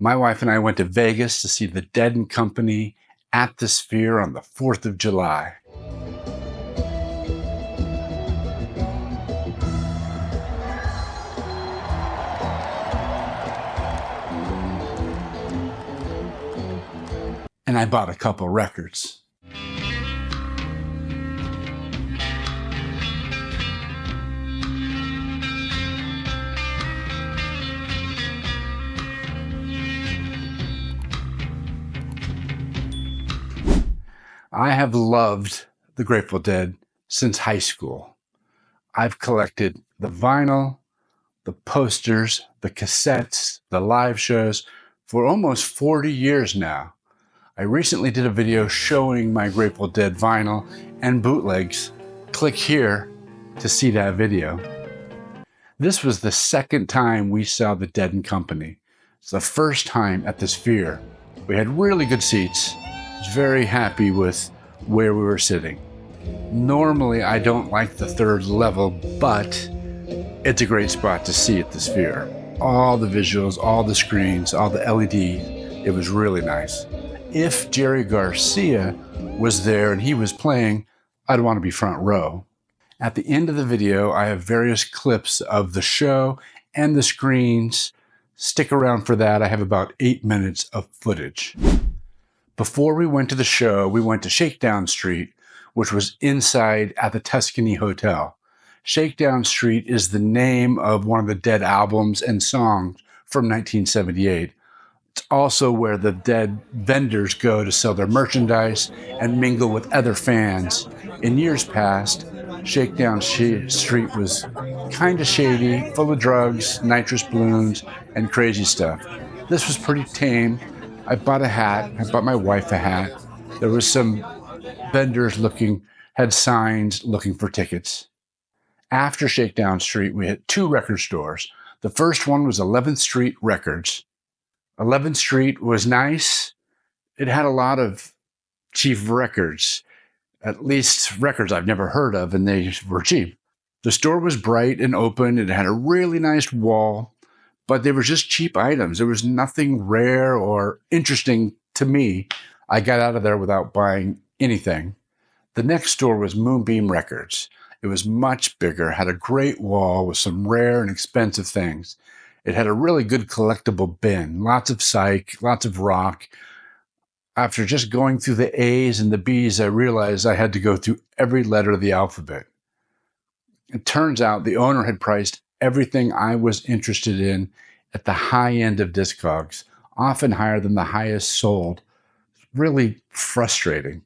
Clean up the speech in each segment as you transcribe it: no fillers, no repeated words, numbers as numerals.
My wife and I went to Vegas to see the Dead and Company at the Sphere on the 4th of July. And I bought a couple records. I have loved the Grateful Dead since high school. I've collected the vinyl, the posters, the cassettes, the live shows for almost 40 years now. I recently did a video showing my Grateful Dead vinyl and bootlegs. Click here to see that video. This was the second time we saw the Dead and Company. It's the first time at the Sphere. We had really good seats. I was very happy with where we were sitting. Normally, I don't like the third level, but it's a great spot to see at the Sphere. All the visuals, all the screens, all the LEDs, it was really nice. If Jerry Garcia was there and he was playing, I'd want to be front row. At the end of the video, I have various clips of the show and the screens. Stick around for that. I have about 8 minutes of footage. Before we went to the show, we went to Shakedown Street, which was inside at the Tuscany Hotel. Shakedown Street is the name of one of the Dead albums and songs from 1978. It's also where the Dead vendors go to sell their merchandise and mingle with other fans. In years past, Shakedown Street was kind of shady, full of drugs, nitrous balloons, and crazy stuff. This was pretty tame. I bought a hat. I bought my wife a hat. There was some vendors had signs looking for tickets. After Shakedown Street, we hit 2 record stores. The first one was 11th Street Records. 11th Street was nice. It had a lot of cheap records, at least records I've never heard of, and they were cheap. The store was bright and open. It had a really nice wall, but they were just cheap items. There was nothing rare or interesting to me. I got out of there without buying anything. The next store was Moonbeam Records. It was much bigger, had a great wall with some rare and expensive things. It had a really good collectible bin, lots of Psych, lots of rock. After just going through the A's and the B's, I realized I had to go through every letter of the alphabet. It turns out the owner had priced everything I was interested in at the high end of Discogs, often higher than the highest sold. Really frustrating.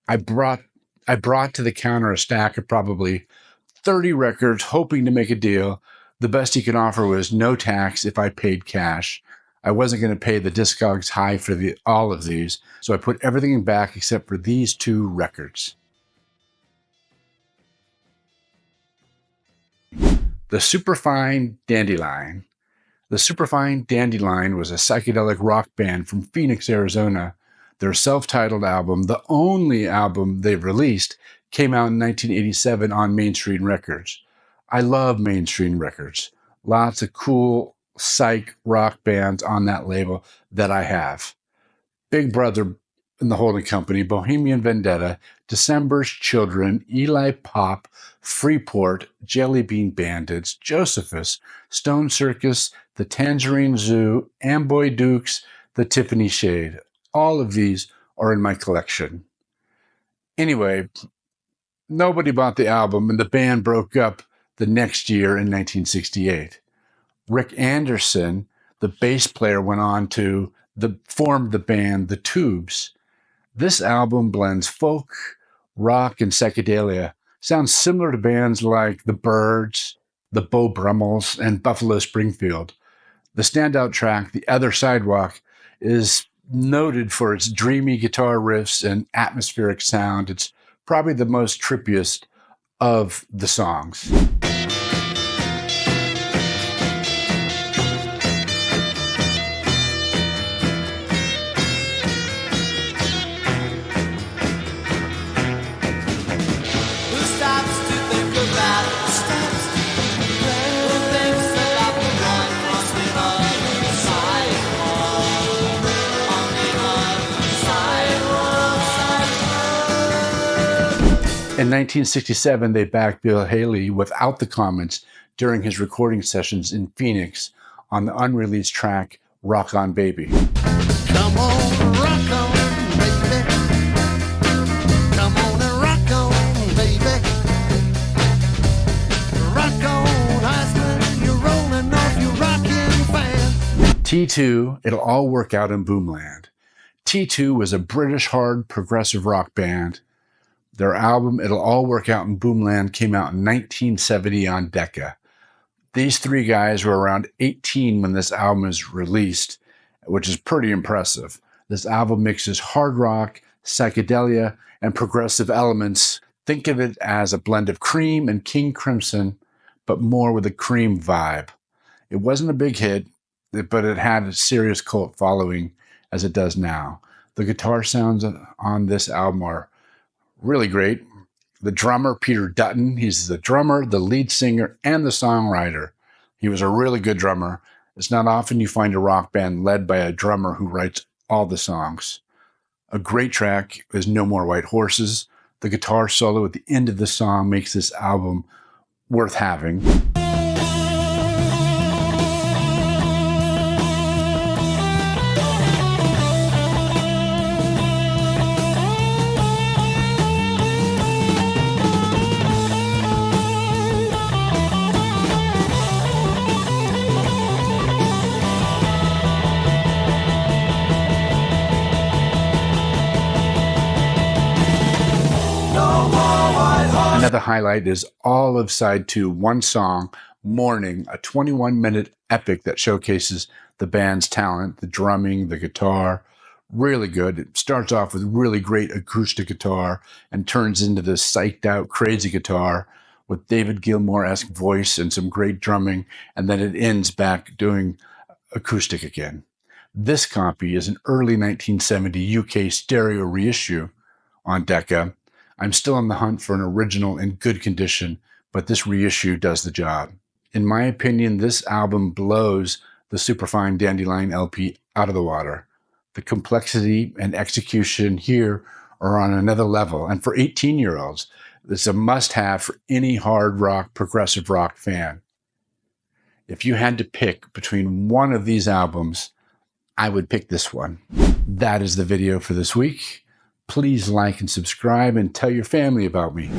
I brought to the counter a stack of probably 30 records, hoping to make a deal. The best he could offer was no tax if I paid cash. I wasn't going to pay the Discogs high for all of these, so I put everything back except for these 2 records. The Superfine Dandelion. The Superfine Dandelion was a psychedelic rock band from Phoenix, Arizona. Their self-titled album, the only album they've released, came out in 1987 on Mainstream Records. I love Mainstream Records. Lots of cool psych rock bands on that label that I have. Big Brother in the holding company, Bohemian Vendetta, December's Children, Eli Pop, Freeport, Jelly Bean Bandits, Josephus, Stone Circus, the Tangerine Zoo, Amboy Dukes, the Tiffany Shade. All of these are in my collection. Anyway, nobody bought the album and the band broke up the next year in 1968. Rick Anderson, the bass player, went on to form the band The Tubes. This album blends folk, rock, and psychedelia. Sounds similar to bands like The Byrds, the Beau Brummels, and Buffalo Springfield. The standout track, The Other Sidewalk, is noted for its dreamy guitar riffs and atmospheric sound. It's probably the most trippiest of the songs. In 1967, they backed Bill Haley without the comments during his recording sessions in Phoenix on the unreleased track Rock On Baby. Come on, rock on, baby. Come on and rock on, baby. Rock on, Iceland, you're rolling off your rockin' fan. T2, It'll All Work Out in Boomland. T2 was a British hard progressive rock band. Their album It'll All Work Out in Boomland came out in 1970 on Decca. These three guys were around 18 when this album was released, which is pretty impressive. This album mixes hard rock, psychedelia, and progressive elements. Think of it as a blend of Cream and King Crimson, but more with a Cream vibe. It wasn't a big hit, but it had a serious cult following as it does now. The guitar sounds on this album are really great. The drummer, Peter Dutton, he's the drummer, the lead singer, and the songwriter. He was a really good drummer. It's not often you find a rock band led by a drummer who writes all the songs. A great track is No More White Horses. The guitar solo at the end of the song makes this album worth having. Another highlight is all of side 2, one song, Morning, a 21-minute epic that showcases the band's talent, the drumming, the guitar. Really good. It starts off with really great acoustic guitar and turns into this psyched out, crazy guitar with David Gilmour-esque voice and some great drumming, and then it ends back doing acoustic again. This copy is an early 1970 UK stereo reissue on Decca. I'm still on the hunt for an original in good condition, but this reissue does the job. In my opinion, this album blows the Superfine Dandelion LP out of the water. The complexity and execution here are on another level, and for 18-year-olds, it's a must-have for any hard rock, progressive rock fan. If you had to pick between one of these albums, I would pick this one. That is the video for this week. Please like and subscribe and tell your family about me.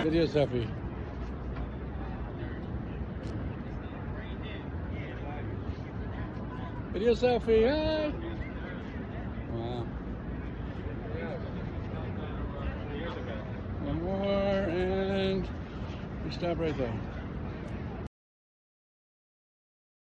Video selfie. Video selfie, hi! Wow. One more, and we stop right there.